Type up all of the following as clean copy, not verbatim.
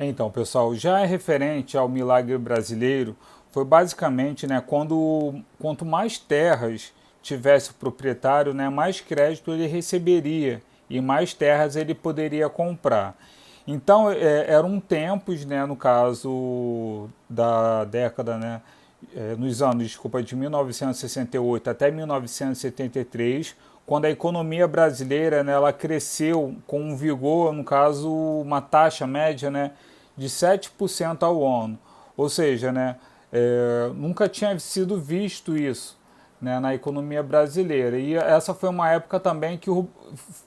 Então, pessoal, já é referente ao milagre brasileiro, foi basicamente, né, quanto mais terras tivesse o proprietário, né, mais crédito ele receberia e mais terras ele poderia comprar. Então, eram tempos, né, no caso da década, né, nos anos, desculpa, de 1968 até 1973, quando a economia brasileira, né, ela cresceu com um vigor, no caso, uma taxa média, né, de 7% ao ano. Ou seja, né, nunca tinha sido visto isso, né, na economia brasileira. E essa foi uma época também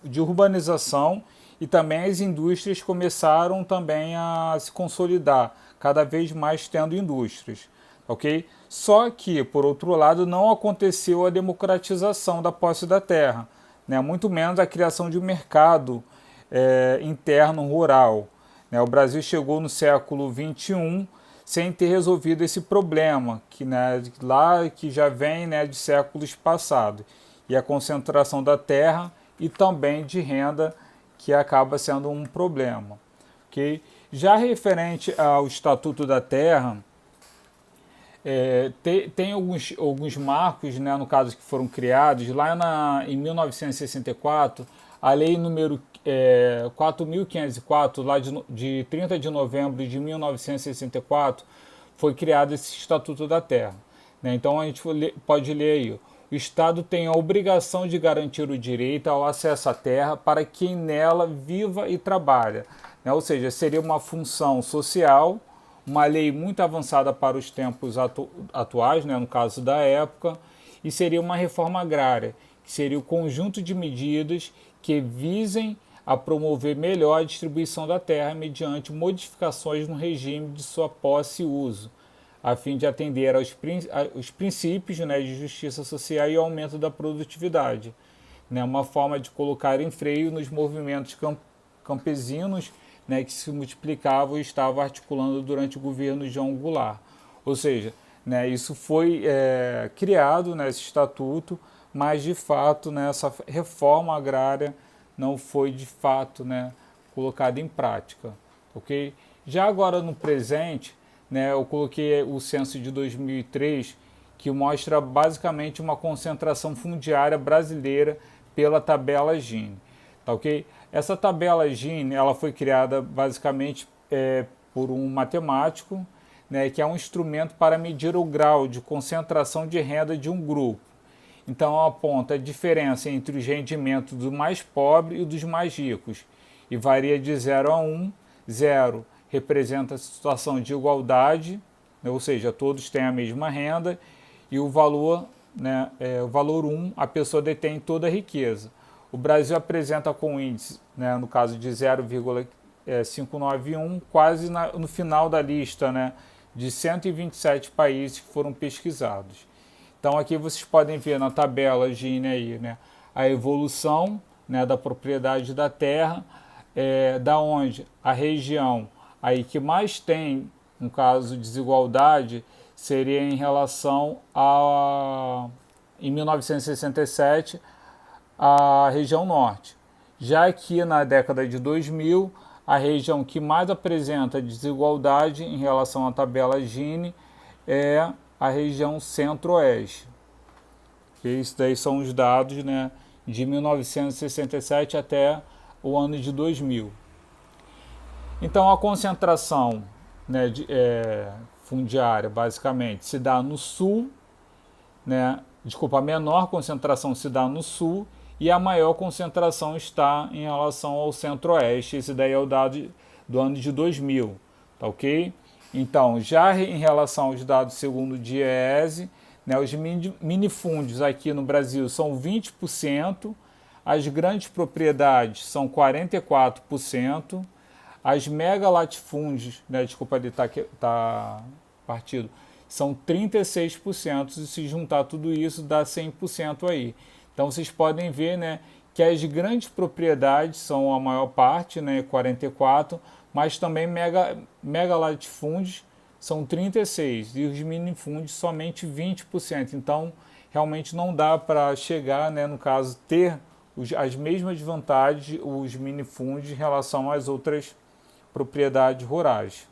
de urbanização e também as indústrias começaram também a se consolidar, cada vez mais tendo indústrias, ok? Só que, por outro lado, não aconteceu a democratização da posse da terra, né? Muito menos a criação de um mercado interno rural. Né? O Brasil chegou no século XXI sem ter resolvido esse problema, que, né, lá que já vem, né, de séculos passados, e a concentração da terra e também de renda, que acaba sendo um problema. Okay? Já referente ao Estatuto da Terra, tem alguns marcos, né, no caso, que foram criados lá em 1964, a lei número 4.504, lá de 30 de novembro de 1964, foi criado esse Estatuto da Terra. Né? Então a gente pode ler aí: o Estado tem a obrigação de garantir o direito ao acesso à terra para quem nela viva e trabalha. Né? Ou seja, seria uma função social, uma lei muito avançada para os tempos atuais, né, no caso da época, e seria uma reforma agrária, que seria o conjunto de medidas que visem a promover melhor a distribuição da terra mediante modificações no regime de sua posse e uso, a fim de atender aos princípios, né, de justiça social e aumento da produtividade. Né, uma forma de colocar em freio nos movimentos campesinos, né, que se multiplicavam e estavam articulando durante o governo João Goulart. Ou seja, né, isso foi criado, né, esse estatuto, mas de fato, né, essa reforma agrária não foi de fato, né, colocada em prática. Okay? Já agora no presente, né, eu coloquei o censo de 2003, que mostra basicamente uma concentração fundiária brasileira pela tabela Gini. Tá, ok? Essa tabela Gini, ela foi criada basicamente por um matemático, né, que é um instrumento para medir o grau de concentração de renda de um grupo. Então aponta a diferença entre os rendimentos do mais pobre e dos mais ricos e varia de 0 a 1. 0 representa a situação de igualdade, né, ou seja, todos têm a mesma renda, e o valor, né, o valor 1, a pessoa detém toda a riqueza. O Brasil apresenta com índice, né, no caso de 0,591, quase no final da lista, né, de 127 países que foram pesquisados. Então aqui vocês podem ver na tabela Gini aí, né, a evolução, né, da propriedade da terra, da onde a região aí que mais tem, no caso, desigualdade, seria em relação a, em 1967, a região norte. Já aqui na década de 2000, a região que mais apresenta desigualdade em relação à tabela Gini é a região centro-oeste. Isso daí são os dados, né, de 1967 até o ano de 2000. Então a concentração, né, fundiária basicamente se dá no sul, né, desculpa, a menor concentração se dá no sul e a maior concentração está em relação ao centro-oeste. Esse daí é o dado do ano de 2000, tá ok? Então, já em relação aos dados segundo o DIEESE, né, os minifúndios aqui no Brasil são 20%, as grandes propriedades são 44%, as mega latifúndios, né, desculpa, ele tá partido, são 36%, e se juntar tudo isso dá 100% aí. Então vocês podem ver, né, que as grandes propriedades são a maior parte, né, 44%, mas também mega latifúndios são 36% e os minifúndios somente 20%. Então realmente não dá para chegar, né, no caso, ter as mesmas vantagens os minifúndios em relação às outras propriedades rurais.